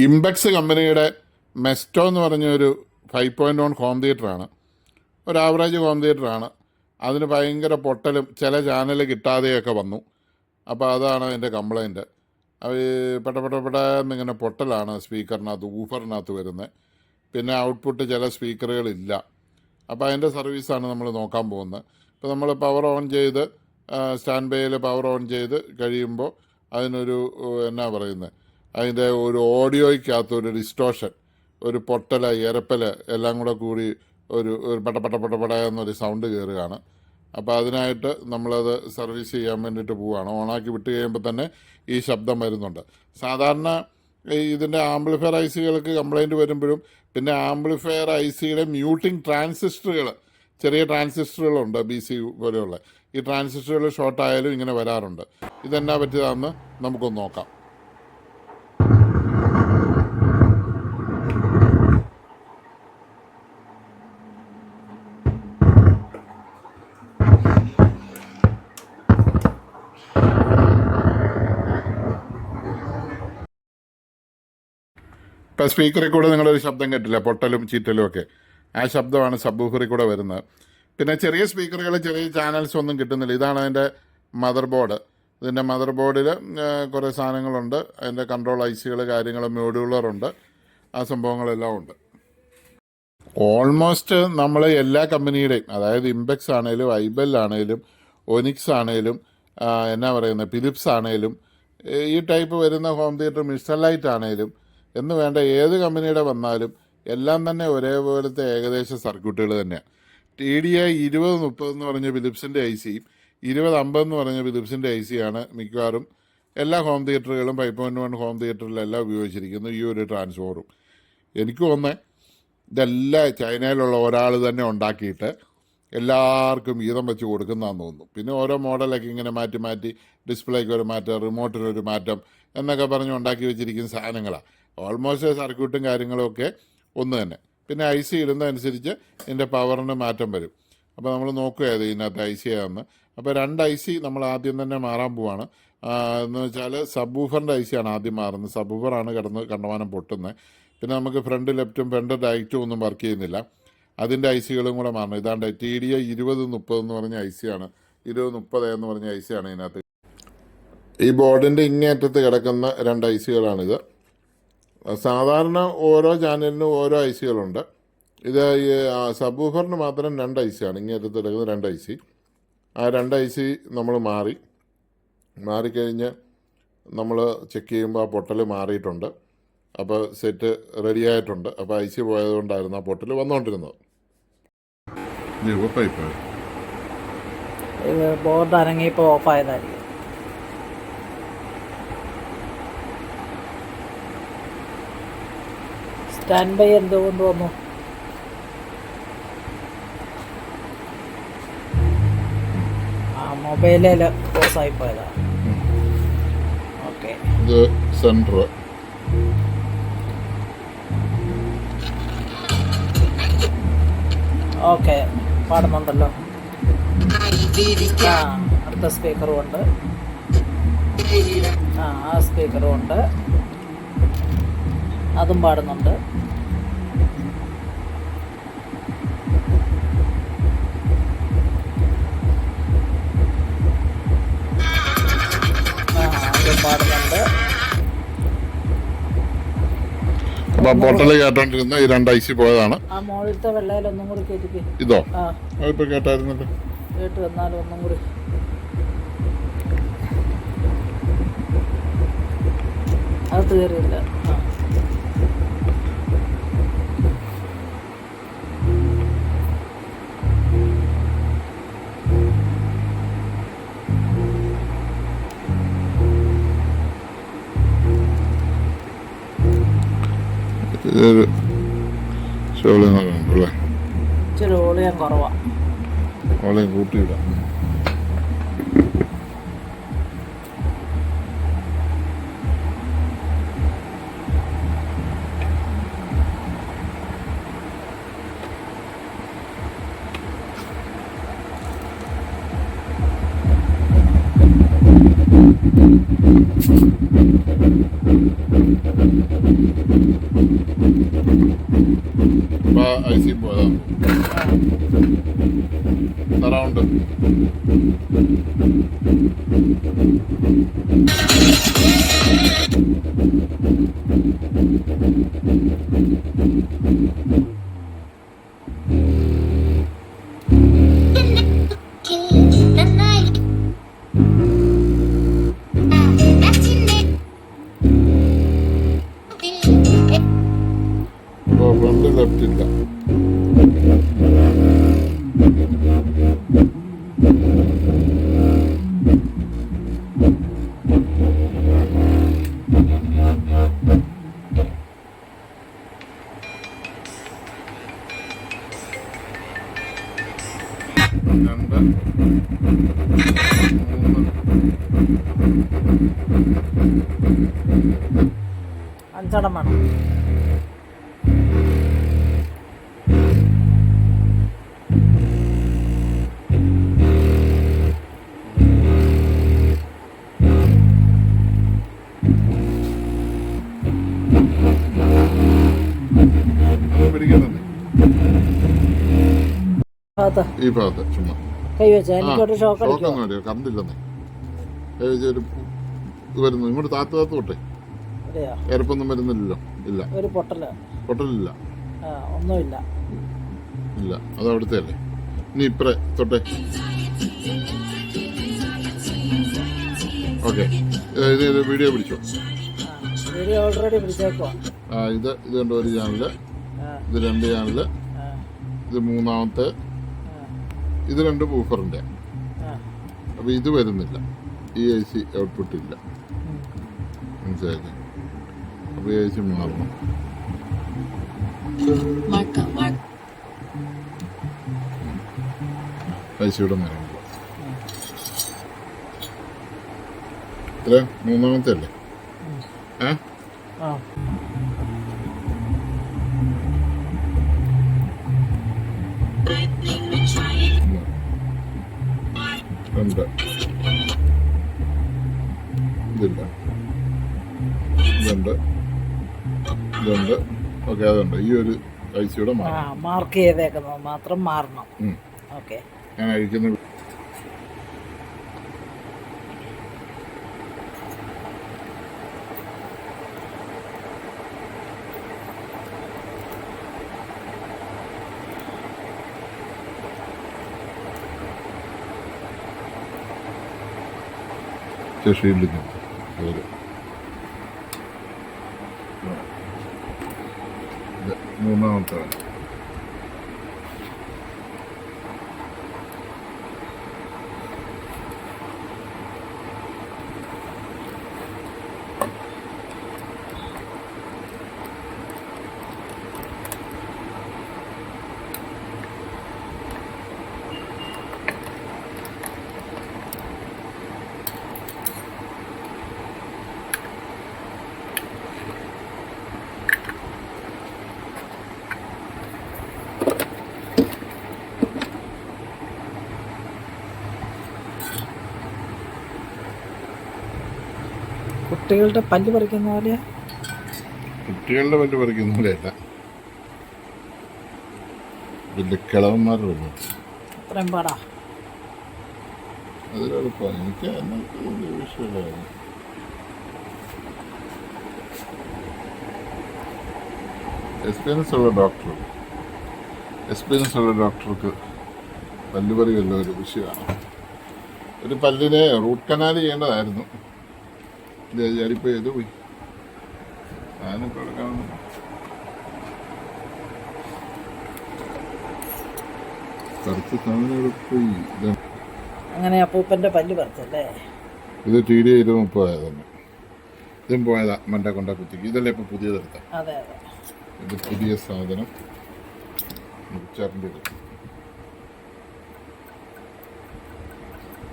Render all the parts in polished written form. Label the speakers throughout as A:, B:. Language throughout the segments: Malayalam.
A: ഇംബെക്സ് കമ്പനിയുടെ മെസ്റ്റോ എന്ന് പറഞ്ഞൊരു 5.1 ഹോം തിയേറ്ററാണ്. ഒരു ആവറേജ് ഹോം തിയേറ്ററാണ്. അതിന് ഭയങ്കര പൊട്ടലും ചില ചാനൽ കിട്ടാതെയൊക്കെ വന്നു. അപ്പോൾ അതാണ് അതിൻ്റെ കംപ്ലൈൻറ്റ്. അത് പെട്ടന്നിങ്ങനെ പൊട്ടലാണ് സ്പീക്കറിനകത്ത്, ഊഫറിനകത്ത് വരുന്നത്. പിന്നെ ഔട്ട്പുട്ട് ചില സ്പീക്കറുകളില്ല. അപ്പോൾ അതിൻ്റെ സർവീസാണ് നമ്മൾ നോക്കാൻ പോകുന്നത്. ഇപ്പോൾ നമ്മൾ പവർ ഓൺ ചെയ്ത് സ്റ്റാൻഡ് ബൈയിൽ പവർ ഓൺ ചെയ്ത് കഴിയുമ്പോൾ അതിനൊരു എന്നാ പറയുന്നത്, അതിൻ്റെ ഒരു ഓഡിയോയ്ക്കകത്തൊരു ഡിസ്റ്റോഷൻ, ഒരു പൊട്ടൽ, എരപ്പൽ എല്ലാം കൂടി ഒരു പട്ട എന്നൊരു സൗണ്ട് കയറുകയാണ്. അപ്പോൾ അതിനായിട്ട് നമ്മളത് സർവീസ് ചെയ്യാൻ വേണ്ടിയിട്ട് പോവുകയാണ്. ഓണാക്കി വിട്ട് കഴിയുമ്പോൾ തന്നെ ഈ ശബ്ദം വരുന്നുണ്ട്. സാധാരണ ഇതിൻ്റെ ആംപ്ലിഫയർ ഐസികൾക്ക് കംപ്ലൈൻറ്റ് വരുമ്പോഴും, പിന്നെ ആംപ്ലിഫയർ ഐസിയുടെ മ്യൂട്ടിംഗ് ട്രാൻസിസ്റ്ററുകൾ, ചെറിയ ട്രാൻസിസ്റ്ററുകളുണ്ട് BC പോലെയുള്ള, ഈ ട്രാൻസിസ്റ്ററുകൾ ഷോർട്ടായാലും ഇങ്ങനെ വരാറുണ്ട്. ഇതെന്നാ പറ്റിയതാണെന്ന് നമുക്കൊന്ന് നോക്കാം. ഇപ്പോൾ സ്പീക്കറിൽ കൂടെ നിങ്ങളൊരു ശബ്ദം കേട്ടില്ല, പൊട്ടലും ചീറ്റലും ഒക്കെ. ആ ശബ്ദമാണ് സബ്വൂഫറിൽ കൂടെ വരുന്നത്. പിന്നെ ചെറിയ സ്പീക്കറുകൾ, ചെറിയ ചാനൽസ് ഒന്നും കിട്ടുന്നില്ല. ഇതാണ് അതിൻ്റെ മദർ ബോർഡ്. ഇതിൻ്റെ മദർ ബോർഡിൽ കുറേ സാധനങ്ങളുണ്ട്. അതിൻ്റെ കൺട്രോൾ ഐസികൾ, കാര്യങ്ങൾ, മോഡ്യൂളറുണ്ട്, ആ സംഭവങ്ങളെല്ലാം ഉണ്ട്. ഓൾമോസ്റ്റ് നമ്മൾ എല്ലാ കമ്പനിയുടെയും, അതായത് ഇംബെക്സ് ആണേലും, ഐബെൽ ആണേലും, ഒനിക്സ് ആണേലും, എന്നാ പറയുന്നത്, ഫിലിപ്സ് ആണേലും, ഈ ടൈപ്പ് വരുന്ന ഹോം തിയേറ്റർ, മിസ്റ്റർലൈറ്റ് ആണേലും എന്ന് വേണ്ട ഏത് കമ്പനിയുടെ വന്നാലും എല്ലാം തന്നെ ഒരേപോലത്തെ ഏകദേശ സർക്യൂട്ടുകൾ തന്നെയാണ്. TDI 2030 എന്ന് പറഞ്ഞ ഫിലിപ്സിൻ്റെ ഐസിയും 2050 എന്ന് പറഞ്ഞ ഫിലിപ്സിൻ്റെ ഐസിയാണ് മിക്കവാറും എല്ലാ ഹോം തിയേറ്ററുകളും 5.1 ഹോം തിയേറ്ററിലെല്ലാം ഉപയോഗിച്ചിരിക്കുന്നു. ഈ ഒരു ട്രാൻസ്ഫോറും എനിക്ക് തോന്നുന്നത് ഇതെല്ലാം ചൈനയിലുള്ള ഒരാൾ തന്നെ ഉണ്ടാക്കിയിട്ട് എല്ലാവർക്കും വീതം വെച്ച് കൊടുക്കുന്നതാണെന്ന് തോന്നുന്നു. പിന്നെ ഓരോ മോഡലൊക്കെ ഇങ്ങനെ മാറ്റി മാറ്റി, ഡിസ്പ്ലേക്ക് ഒരു മാറ്റം, റിമോട്ടിനൊരു മാറ്റം എന്നൊക്കെ പറഞ്ഞ് ഉണ്ടാക്കി വെച്ചിരിക്കുന്ന സാധനങ്ങളാണ്. ഓൾമോസ്റ്റ് സർക്യൂട്ടും കാര്യങ്ങളും ഒക്കെ ഒന്ന് തന്നെ. പിന്നെ IC ഇടുന്നതനുസരിച്ച് ഇതിൻ്റെ പവറിന് മാറ്റം വരും. അപ്പോൾ നമ്മൾ നോക്കുകയത് ഇതിനകത്ത് IC ആണെന്ന്. അപ്പോൾ 2 IC നമ്മൾ ആദ്യം തന്നെ മാറാൻ പോവാണ്. എന്ന് വെച്ചാൽ സബ്വൂഫറിൻ്റെ IC ആണ് ആദ്യം മാറുന്നത്. സബ്വൂഫറാണ് കണ്ടമാനം പൊട്ടുന്നത്. പിന്നെ നമുക്ക് ഫ്രണ്ട് ലെഫ്റ്റും ഫ്രണ്ട് റൈറ്റും ഒന്നും വർക്ക് ചെയ്യുന്നില്ല. അതിൻ്റെ ICകളും കൂടെ മാറണം. ഇതാണ്ട് TDI 2030 എന്ന് പറഞ്ഞ IC ആണ്. 2030 എന്ന് പറഞ്ഞ IC ആണ് ഇതിനകത്ത്. ഈ ബോർഡിൻ്റെ ഇങ്ങേറ്റത്ത് കിടക്കുന്ന 2 ICകളാണിത്. സാധാരണ ഓരോ ചാനലിനും ഓരോ ICകളുണ്ട്. ഇത് സബ്വൂഫറിന് മാത്രം 2 IC ആണ്. ഇങ്ങേറ്റത്ത് കിടക്കുന്ന 2 IC. ആ 2 IC നമ്മൾ മാറിക്കഴിഞ്ഞ് നമ്മൾ ചെക്ക് ചെയ്യുമ്പോൾ ആ പൊട്ടൽ മാറിയിട്ടുണ്ട്. അപ്പോൾ സെറ്റ് റെഡി ആയിട്ടുണ്ട്. അപ്പോൾ IC പോയതുകൊണ്ടായിരുന്നു ആ പൊട്ടൽ വന്നുകൊണ്ടിരുന്നത്.
B: ബോർഡ് അനങ്ങിയപ്പോൾ ഓഫായതായിരിക്കും. സ്റ്റാൻഡ് ബൈ എന്തുകൊണ്ട് വന്നു? മൊബൈലിൽ പോസായി പോയതാണ്. ഓക്കെ,
A: ഇത് സെൻറ്റർ.
B: ഓക്കെ, പാടുന്നുണ്ടല്ലോ. അടുത്ത സ്പീക്കറും ഉണ്ട്. ആ സ്പീക്കറും ഉണ്ട്, അതും പാടുന്നുണ്ട്. അതും പാടുന്നുണ്ട്.
A: അപ്പോൾ പൊട്ടൽ കേട്ടോണ്ടിരുന്ന ഈ 2 IC പോയതാണ്.
B: ആ മുകളിലത്തെ വെള്ളയിൽ ഒന്നും കൂടി കേട്ടിക്ക്.
A: ഇതോ? അതിപ്പോൾ കേട്ടായിരുന്നല്ലോ.
B: കേട്ട് വന്നാലും ഒന്നും കൂടി. അത് തീറിയില്ല. ഇച്ചിരി ഓളിയം കുറവാണ്.
A: ഓളിയം കൂട്ടിയിടാം. ഇപ്പൊ ഐ സി പോയതാ സറൗണ്ട്. അപ്പോൾ ഫ്രണ്ട് ലെഫ്റ്റ് ഇല്ല. രണ്ട് മൂന്ന്
B: അഞ്ചെണ്ണം വേണം.
A: പിടിക്കുന്നുണ്ട്
B: ഭാഗത്ത്
A: ഈ ഭാഗത്ത് ചുമ്മാ
B: കൈ വെച്ചാൽ എനിക്കൊരു ഷോക്ക് അടിക്കും.
A: ഷോക്കൊന്നും അടിയോ, കറണ്ട് ഇല്ലെന്നേ. ഒരു ഇത് വരുന്നു, ഇങ്ങോട്ട് താത്ത് തൊട്ടേ.
B: അതെയോ?
A: എരപ്പൊന്നും വരുന്നില്ലല്ലോ. ഇല്ല,
B: ഒരു പൊട്ടല്
A: പൊട്ടലില്ല.
B: ഒന്നുമില്ല.
A: ഇല്ല, അത് അവിടുത്തെ അല്ലേ. ഇനി ഇപ്പറേ തൊട്ടേ. ഓക്കെ, ഇത് വീഡിയോ പിടിച്ചോ.
B: വീഡിയോ ഓൾറെഡി പിടിച്ചേക്കോ.
A: ഇത് കണ്ടോ, ഒരു ചാനല്, ഇത് 2 ചാനല്, ഇത് മൂന്നാമത്തെ, ഇത് 2 ബൂഫറിൻ്റെ. അപ്പോൾ ഇത് വരുന്നില്ല, ഈ ഐ സി ഔട്ട്പുട്ട് ഇല്ല. മനസ്സിലായില്ലേ? അപ്പോൾ ഈ ഐ സി മാറണം. ഐ സിയുടെ മാറുമ്പോൾ ഇത്ര മൂന്നാമത്തെ അല്ലേ? രണ്ട് ഇതില്ല, ഇതുണ്ട്. ഓക്കെ, അതുണ്ട്. ഈ ഒരു ഐ സിയുടെ
B: മാർക്ക് ചെയ്തേക്കുന്നത് മാത്രം മാറണം. ഓക്കെ,
A: ഞാൻ അഴിക്കുന്ന ഷീൽഡിൽ മൂന്നാമത്തെ
B: കുട്ടികളുടെ പല്ല് പറിക്കുന്ന പോലെയാ.
A: കുട്ടികളുടെ പല്ല് പറിക്കുന്ന പോലെയല്ല, വലിയ കിളവന്മാരുടെ പല്ല്.
B: അത്രയും പാടാ.
A: അതിലെളുപ്പമാണ്. എനിക്ക് വിഷയമില്ല. എക്സ്പീരിയൻസ് ഉള്ള ഡോക്ടർക്ക് പല്ലുപറിയല്ല ഒരു വിഷയമാണ്. ഒരു പല്ലിനെ റൂട്ട് കനാൽ ചെയ്യേണ്ടതായിരുന്നു. ഞാനിപ്പോൾ ചെയ്ത് പോയി. ഞാനിപ്പോൾ അവിടെ കാണുന്നു. കുറച്ച് സമയം അവിടെ പോയി.
B: അങ്ങനെ അപ്പൂപ്പൻ്റെ പല്ല് പറിച്ചല്ലേ?
A: ഇത് TD 2030 തന്നെ. ഇതും പോയതാ മണ്ട കൊണ്ട കുത്തിക്ക്. ഇതല്ലേ ഇപ്പം പുതിയതെടുത്ത.
B: അതെ അതെ,
A: ഇത് പുതിയ സാധനം ചേർന്ന്.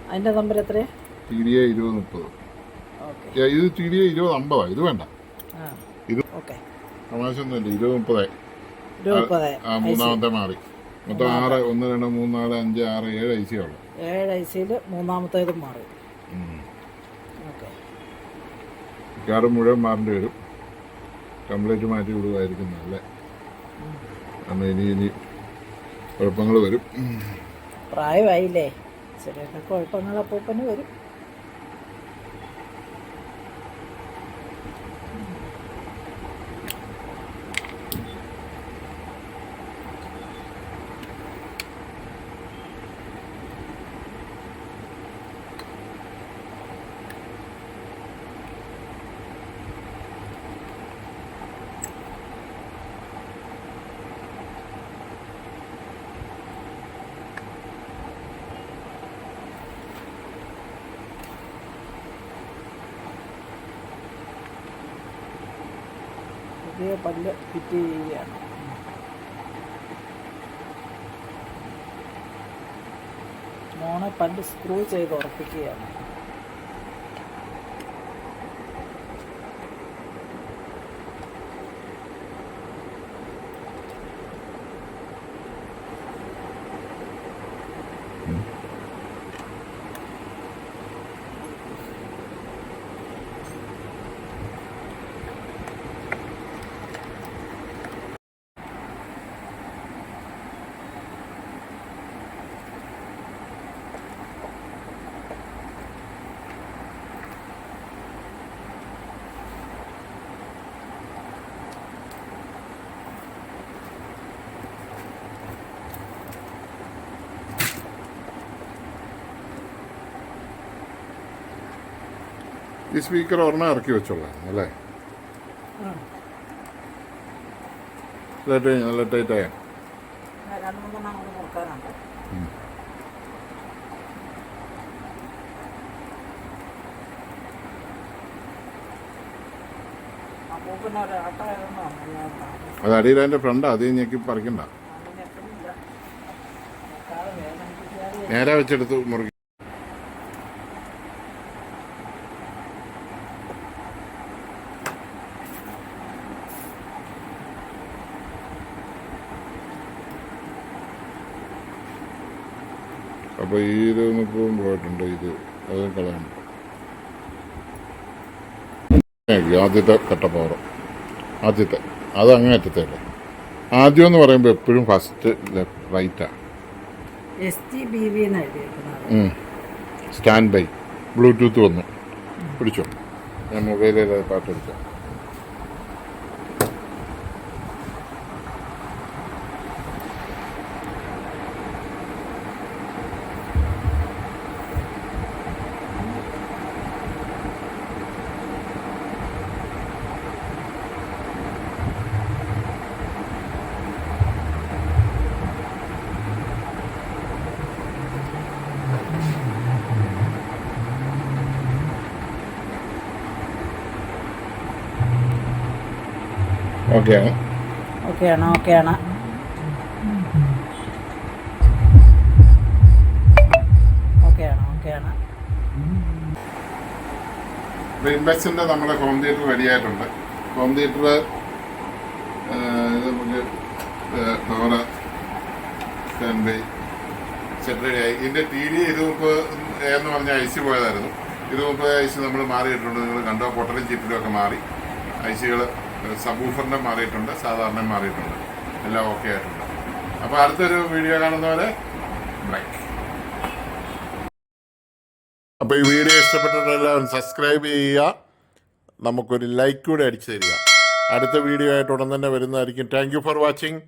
B: അതിൻ്റെ നമ്പർ എത്രയാ?
A: TD 2030. ഇത് TD 2050. ഇത് വേണ്ട. ഇത് തമാശൊന്നുമില്ല. 2030 മൂന്നാമത്തെ മാറി. മൊത്തം 6 1 2 3 4 5 6 7 ഐ സി ഉള്ളു.
B: 7 ഐ സിയിൽ മൂന്നാമത്തേതും മാറി.
A: കാർഡ് മുഴുവൻ മാറേണ്ടി വരും. കംപ്ലീറ്റ് മാറ്റി വിടുമായിരിക്കും നല്ലേ. കാരണം ഇനി കുഴപ്പങ്ങൾ വരും.
B: പ്രായമായില്ലേ, ചെറിയൊക്കെ കുഴപ്പങ്ങൾ അപ്പൂപ്പന് വരും. പുതിയ പല്ല് ഫിറ്റ് ചെയ്യുകയാണ്. മോണെ പല്ല് സ്ക്രൂ ചെയ്ത് ഉറപ്പിക്കുകയാണ്.
A: ഈ സ്പീക്കർ ഒരെണ്ണം ഇറക്കി വെച്ചോളാം അല്ലേ? നല്ല ടൈറ്റായ
B: 2-3 അങ്ങോട്ട് കൊടുക്കാനുണ്ട്. അപ്പൂപ്പന് ഒരു ആട്ടമായിരുന്നു.
A: അത് അടിയിൽ അതിൻ്റെ ഫ്രണ്ട് അധികം ഞെക്കി പറിക്കണ്ട, നേരെ വെച്ചെടുത്ത് മുറുകി. അപ്പോൾ ഈ 30 പോയിട്ടുണ്ട്. അത് കളയണം. ആദ്യത്തെ കട്ടപ്പവർ, ആദ്യത്തെ അത് അങ്ങേറ്റത്തല്ലേ. ആദ്യം എന്ന് പറയുമ്പോൾ എപ്പോഴും ഫസ്റ്റ് റൈറ്റാണ്.
B: STBV എന്ന് എഴുതിയിരിക്കുന്നത്.
A: സ്റ്റാൻഡ് ബൈ ബ്ലൂടൂത്ത് വന്നു. പിടിച്ചോ, ഞാൻ മൊബൈലിൽ പാട്ടെടുക്കാം. ഓക്കെയാണ്.
B: ഓക്കെയാണ്. ഓക്കെയാണ്. ഓക്കെയാണ്. ഓക്കെയാണ്.
A: ഇൻബെക്സിൻ്റെ നമ്മുടെ ഹോം തിയേറ്റർ റെഡിയായിട്ടുണ്ട്. ഹോം തിയേറ്റർ ഇത് നമുക്ക് പവർ സ്റ്റാൻഡ് ബൈ സെറ്റ് റെഡിയായി. ഇതിൻ്റെ TD 20 എന്ന് പറഞ്ഞ IC പോയതായിരുന്നു. 20 IC നമ്മൾ മാറിയിട്ടുണ്ട്. നിങ്ങൾ കണ്ടോ, പൊട്ടലും ചിപ്പിലും ഒക്കെ മാറി. ICകൾ സബൂഫറിൻ്റെ മാറിയിട്ടുണ്ട്, സാധാരണ മാറിയിട്ടുണ്ട്. എല്ലാം ഓക്കെ ആയിട്ടുണ്ട്. അപ്പോൾ അടുത്തൊരു വീഡിയോ കാണുന്നവരെ ബൈ. അപ്പോൾ ഈ വീഡിയോ ഇഷ്ടപ്പെട്ടിട്ടെല്ലാവരും സബ്സ്ക്രൈബ് ചെയ്യുക, നമുക്കൊരു ലൈക്ക് കൂടെ അടിച്ചു തരിക. അടുത്ത വീഡിയോ ആയിട്ട് ഉടൻ തന്നെ വരുന്നതായിരിക്കും. Thank you for watching.